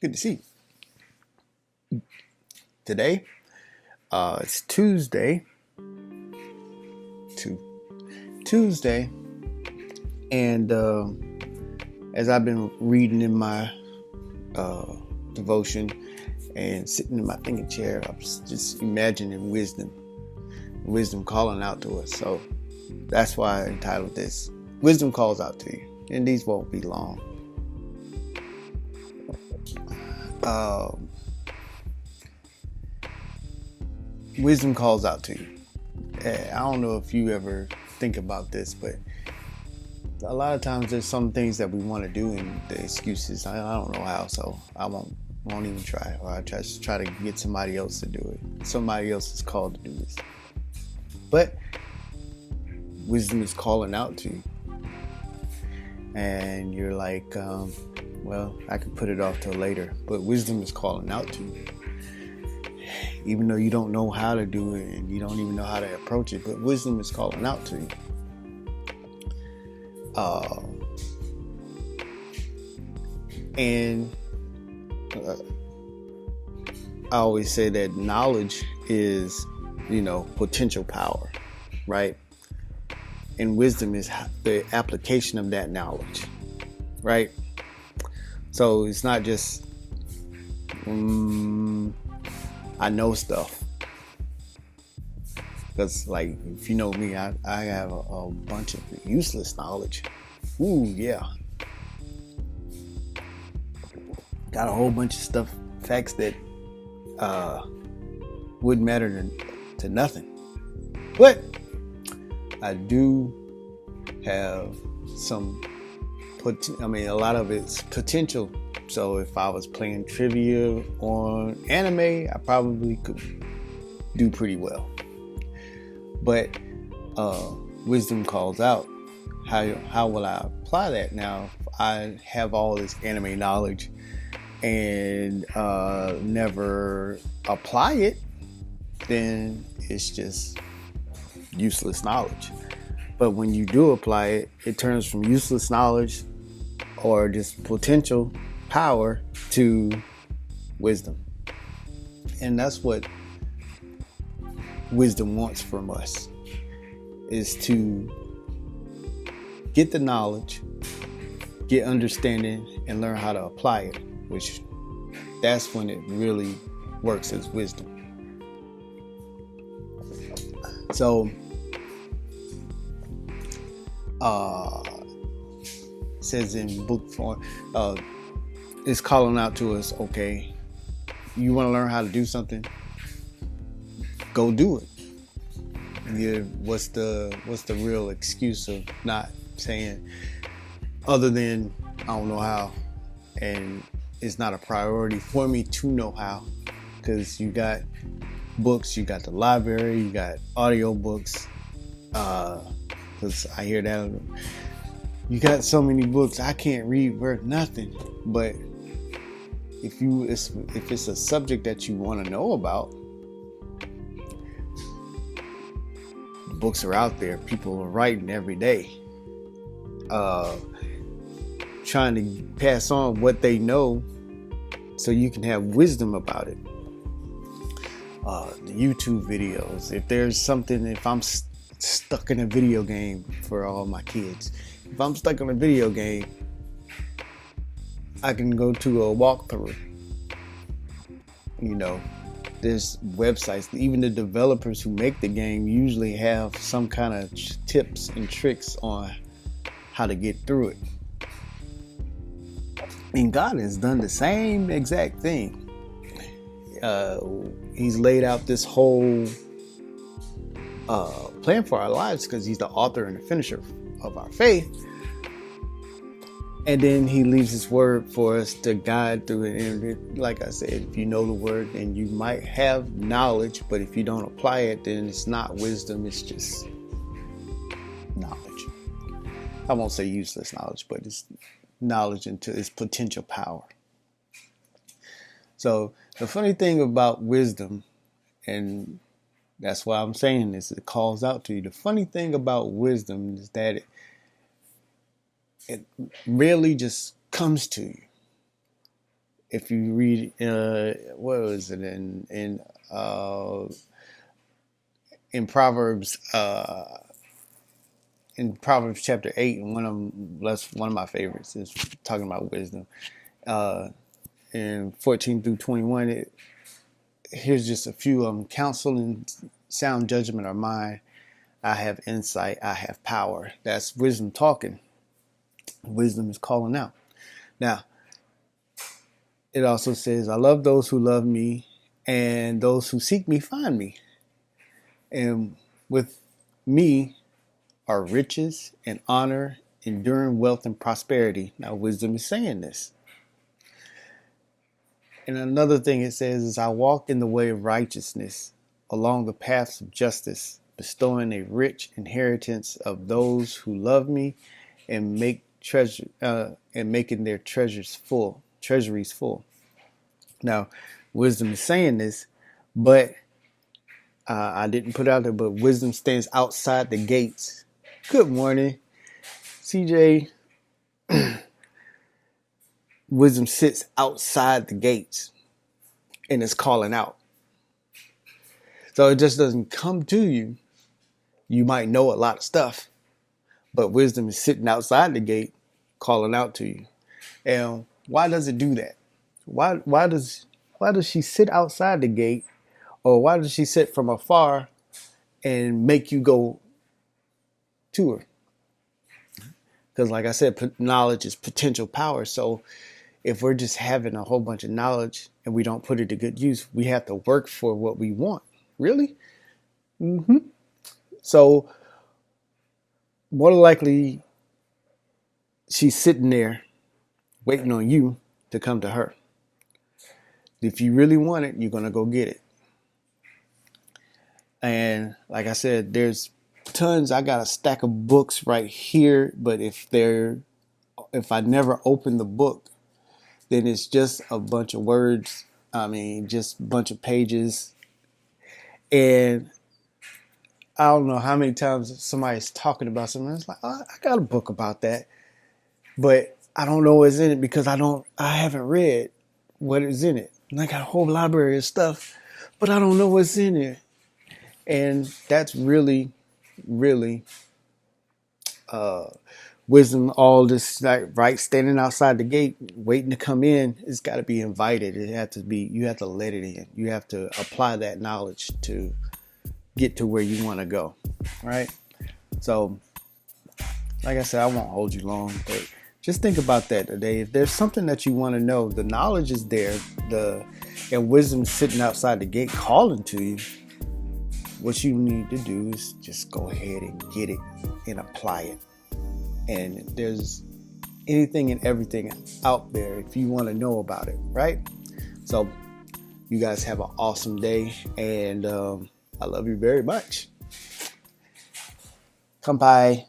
Good to see you. Today, it's Tuesday. Tuesday, and as I've been reading in my devotion and sitting in my thinking chair, I was just imagining wisdom calling out to us. So that's why I entitled this "Wisdom Calls Out to You," and these won't be long. Wisdom calls out to you. I don't know if you ever think about this, but a lot of times there's some things that we want to do and the excuses, I don't know how, so I won't even try, or I just try to get somebody else to do it. Somebody else is called to do this. But wisdom is calling out to you. And you're like, well, I could put it off till later, but wisdom is calling out to you. Even though you don't know how to do it and you don't even know how to approach it, but wisdom is calling out to you. I always say that knowledge is, potential power, right? And wisdom is the application of that knowledge, right? So it's not just, I know stuff. Because, like, if you know me, I have a bunch of useless knowledge. Ooh, yeah. Got a whole bunch of stuff, facts that wouldn't matter to nothing. But I do have a lot of it's potential. So if I was playing trivia on anime, I probably could do pretty well. But wisdom calls out. How will I apply that? Now, if I have all this anime knowledge and never apply it, then it's just useless knowledge. But when you do apply it, it turns from useless knowledge or just potential power to wisdom. And that's what wisdom wants from us, is to get the knowledge, get understanding, and learn how to apply it, which that's when it really works as wisdom. So it says in book form, it's calling out to us, okay, you want to learn how to do something, go do it. What's the real excuse of not saying, other than I don't know how, and it's not a priority for me to know how? Because you got books, you got the library, you got audio books, because I hear that you got so many books, I can't read worth nothing. But if it's a subject that you want to know about, the books are out there. People are writing every day, trying to pass on what they know so you can have wisdom about it. The YouTube videos, if I'm stuck in a video game, for all my kids, if I'm stuck in a video game, I can go to a walkthrough. There's websites, even the developers who make the game usually have some kind of tips and tricks on how to get through it. And God has done the same exact thing. He's laid out this whole plan for our lives because he's the author and the finisher of our faith. And then he leaves his word for us to guide through it. And like I said, if you know the word, then you might have knowledge, but if you don't apply it, then it's not wisdom, it's just knowledge. I won't say useless knowledge, but it's knowledge into its potential power. So the funny thing about wisdom, and that's why I'm saying this, it calls out to you. The funny thing about wisdom is that it really just comes to you. if you read, what was it in Proverbs, chapter 8, and that's one of my favorites, is talking about wisdom. In 14 through 21, here's just a few of them. Counsel and sound judgment are mine. I have insight. I have power. That's wisdom talking. Wisdom is calling out. Now, it also says, I love those who love me, and those who seek me find me. And with me are riches and honor, enduring wealth and prosperity. Now, wisdom is saying this. And another thing it says is, I walk in the way of righteousness, along the paths of justice, bestowing a rich inheritance of those who love me, and making their treasuries full. Now, wisdom is saying this, but I didn't put it out there, but wisdom stands outside the gates. Good morning, CJ. Wisdom sits outside the gates and is calling out. So it just doesn't come to you. You might know a lot of stuff, but wisdom is sitting outside the gate calling out to you. And why does it do that? Why does she sit outside the gate, or why does she sit from afar and make you go to her? Because like I said, knowledge is potential power. So if we're just having a whole bunch of knowledge and we don't put it to good use, we have to work for what we want. Really? So more than likely, she's sitting there waiting on you to come to her. If you really want it, you're going to go get it. And like I said, there's tons. I got a stack of books right here, but if I never open the book, then it's just a bunch of words. I mean, just a bunch of pages. And I don't know how many times somebody's talking about something. It's like, oh, I got a book about that, but I don't know what's in it because I haven't read what is in it. And I got a whole library of stuff, but I don't know what's in it. And that's really, really wisdom. All this, like, right, standing outside the gate, waiting to come in. It's got to be invited. You have to let it in. You have to apply that knowledge to get to where you want to go, right? So, like I said, I won't hold you long, but just think about that today. If there's something that you want to know, the knowledge is there, and wisdom sitting outside the gate calling to you. What you need to do is just go ahead and get it and apply it. And there's anything and everything out there if you want to know about it, right? So you guys have an awesome day, and I love you very much. Come by.